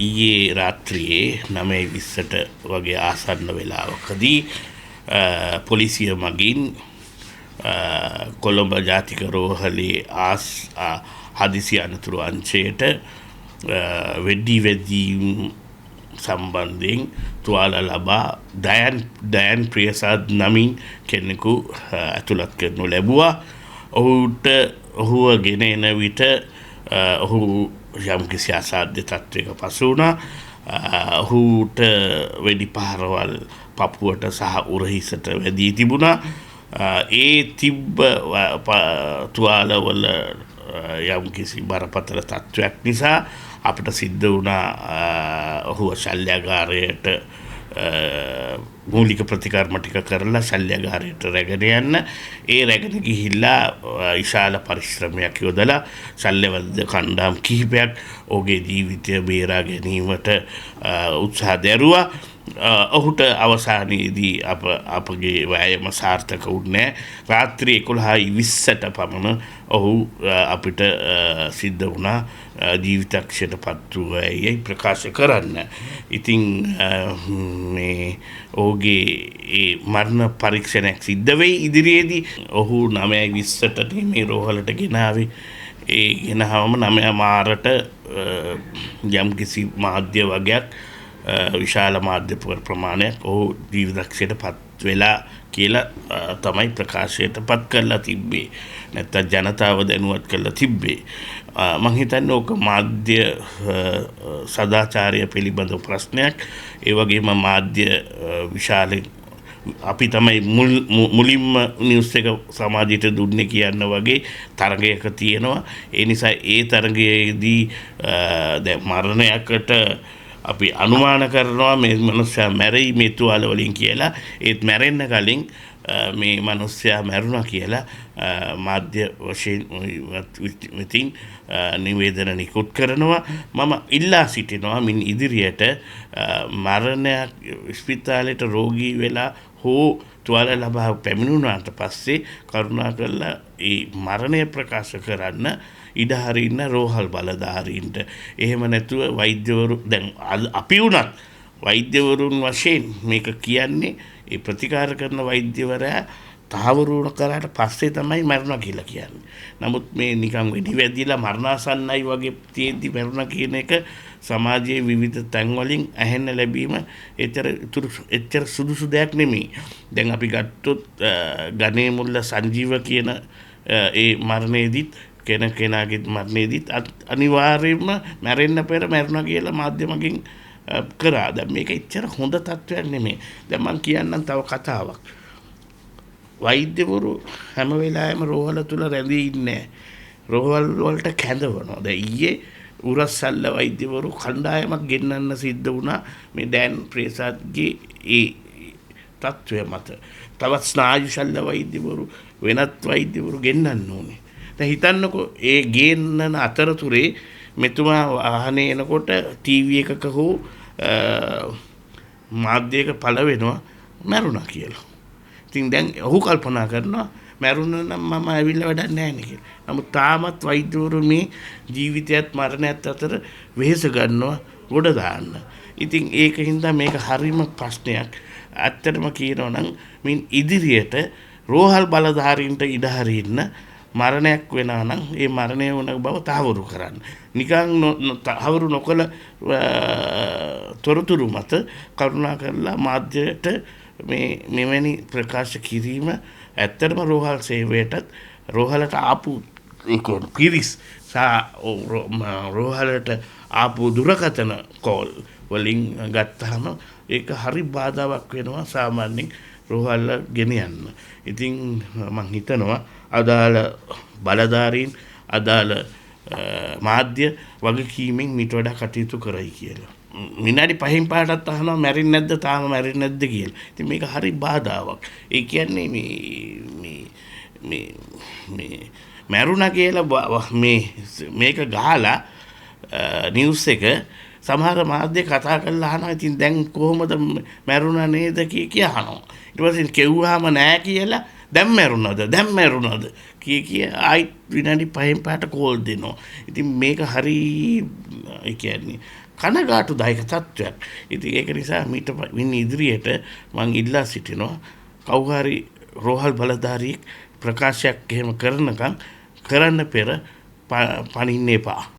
ඊයේ රාත්‍රියේ 9:20ට වගේ ආසන්න වෙලාවකදී පොලිසිය මගින් කොළඹ ජාතික රෝහලේ හදිසි අනතුරු අංශයට වෙඩි සම්බන්ධයෙන් තුවාල ලබා දයන් ප්‍රියසාද් නමින් කෙනෙකු ඇතුළත් කරනු ලැබුවා. ඔහුව ගෙන එන විට ඔහු යම්කිසි අසාධ්‍ය තත්ත්වයක පසු වුණා. ඔහුට වෙඩි පහරවල් පපුවට සහ උරහිසට වැදී තිබුණා. ඒ තිබ්බ තුවාලවල යම්කිසි බරපතල තත්ත්වයක් නිසා අපිට සිද්ධ වුණා ඔහුව ශල්‍යාගාරයට මූලික ප්‍රතිකර්ම ටික කරලා ශල්‍යාගාරයට රැගෙන යන්න. ඒ රැගෙන ගිහිල්ලා විශාල පරිශ්‍රමයක් යොදලා ශල්‍යවෛද්‍ය කණ්ඩායම් කිහිපයක් ඔහුගේ ජීවිතය බේරා ගැනීමට උත්සාහ දැරුවා. ඔහුට අවසානයේදී අපගේ වෑයම සාර්ථක වුණේ නැහැ. රාත්‍රී 11:20ට පමණ ඔහු අපිට සිද්ධ වුණා ජීවිතක්ෂයට පත් වූයයි ප්‍රකාශ කරන්න. ඉතින් මේ ඔහුගේ ඒ මරණ පරීක්ෂණයක් සිද්ධ වෙයි ඉදිරියේදී. ඔහු 9:20ට මේ රෝහලට ගෙනාවේ. ඒ ගෙනාවම 9 මාරට යම්කිසි මාධ්‍ය වගේක් විශාල මාධ්‍ය ප්‍රමාණයක් ඔහු ජීවිතක්ෂයට පත් වෙලා කියලා තමයි ප්‍රකාශයට පත් කරලා තිබ්බේ. නැත්නම් ජනතාව දැනුවත් කරලා තිබ්බේ. මම හිතන්නේ ඕක මාධ්‍ය සදාචාරය පිළිබඳ ප්‍රශ්නයක්. ඒ වගේම මාධ්‍ය විශාල අපි තමයි මුලින්ම නිවුස් එක සමාජයට දුන්නේ කියන්න වගේ තරගයක තියෙනවා. ඒ නිසා ඒ තරගයේදී දැන් මරණයකට අපි අනුමාන කරනවා මේ මිනිස්සයා මැරෙයි මේ තුවාල වලින් කියලා. ඒත් මැරෙන්න කලින් මේ මිනිස්සයා මැරුණා කියලා මාධ්‍ය වශයෙන් විතින් නිවේදන නිකුත් කරනවා. මම ඉල්ලා සිටිනවා මින් ඉදිරියට මරණයක් ස්පිතාලයට රෝගී වෙලා හෝ තුවාල ලබා පැමිණුණාට පස්සේ කරුණාකරලා ඒ මරණය ප්‍රකාශ කරන්න ඉඩ හරින්න රෝහල් බලධාරීන්ට. එහෙම නැතුව වෛද්‍යවරු දැන් අපි වුණත් වෛද්‍යවරුන් වශයෙන් මේක කියන්නේ ඒ ප්‍රතිකාර කරන වෛද්‍යවරයා තහවුරු කරාට පස්සේ තමයි මරණ කියලා කියන්නේ. නමුත් මේ නිකන් වෙඩි වැදිලා මරණාසන්නයි වගේ තියෙද්දි මරණ කියන එක සමාජයේ විවිධ තැන් වලින් ඇහෙන්න ලැබීම එච්චර සුදුසු දෙයක් නෙමෙයි. දැන් අපි ගත්තොත් ගණේ මුල්ල සංජීව කියන ඒ මරණයේදීත් කෙනාගේ මරණයේදීත් අනිවාර්යයෙන්ම මැරෙන්න පෙර මැරුණා කියලා මාධ්‍යමකින් කරා. දැන් මේක එච්චර හොඳ තත්ත්වයක් නෙමෙයි. දැන් මම කියන්නම් තව කතාවක්. වෛද්‍යවරු හැම වෙලාවෙම රෝහල තුල රැඳී ඉන්නේ නැහැ. රෝහල් වලට කැඳවනවා. දැන් ඊයේ උරස්සල්ල වෛද්‍යවරු කණ්ඩායමක් ගෙන්නන්න සිද්ධ වුණා මේ ඩෑන් ප්‍රේසාත්ගේ ඒ තත්ත්වය මත. තවත් ස්නායු ශල්‍ය වෛද්‍යවරු වෙනත් වෛද්‍යවරු ගෙන්නන්න ඕනේ. දැන් හිතන්නකෝ ඒ ගේන්නන අතරතුරේ මෙතුමා වාහනේ එනකොට ටීවී එකක හෝ මාධ්‍යයක පළ වෙනවා මැරුණා කියලා. ඉතින් දැන් ඔහු කල්පනා කරනවා මැරුණා නම් මම ඇවිල්ලා වැඩක් නැහැ නේ කියලා. නමුත් තාමත් වෛද්‍යවරු මේ ජීවිතයත් මරණයත් අතර වෙහෙස ගන්නවා ගොඩ දාන්න. ඉතින් ඒකින්ද මේක හරිම ප්‍රශ්නයක්. ඇත්තටම කියනවා නම් මින් ඉදිරියට රෝහල් බලධාරීන්ට ඉඩ හරින්න මරණයක් වෙනවා නම් ඒ මරණය වුණ බව තහවුරු කරන්න. නිකන් තහවුරු නොකළ තොරතුරු මත කරුණා කරලා මාධ්‍යයට මෙවැනි ප්‍රකාශ කිරීම ඇත්තටම රෝහල් සේවයටත් රෝහලට ආපු පිරිස් රෝහලට ආපු දුරකථන කෝල් වලින් ගත්තාම ඒක හරි බාධාවක් වෙනවා සාමාන්‍යයෙන් රෝහල ගෙන යන්න. ඉතින් මම හිතනවා අදාළ බලධාරීන් අදාළ මාධ්‍ය වගකීමෙන් මිට වඩා කටයුතු කරයි කියලා. විනාඩි 5න් පාටත් අහනවා මැරෙන්නේ නැද්ද තාම මැරෙන්නේ නැද්ද කියලා. ඉතින් මේක හරි බාධාවක්. ඒ කියන්නේ මේ මැරුණා කියලා මේක ගහලා නිවුස් එක සමහර මාධ්‍ය කතා කරලා අහනවා ඉතින් දැන් කොහොමද මැරුණා නේද කිය අහනවා. ඊට පස්සේ කෙව්වහම නෑ කියලා දැන් මැරුණාද කිය ආයි විනාඩි 5න් පාට කෝල් දෙනවා. ඉතින් මේක හරි ඒ කියන්නේ කනගාටුදායක තත්ත්වයක්. ඉතින් ඒක නිසා මීට මින් ඉදිරියට මං ඉල්ලා සිටිනවා කවුරු හරි රෝහල් බලධාරියෙක් ප්‍රකාශයක් එහෙම කරනකම් කරන්න පෙර පනින්න එපා.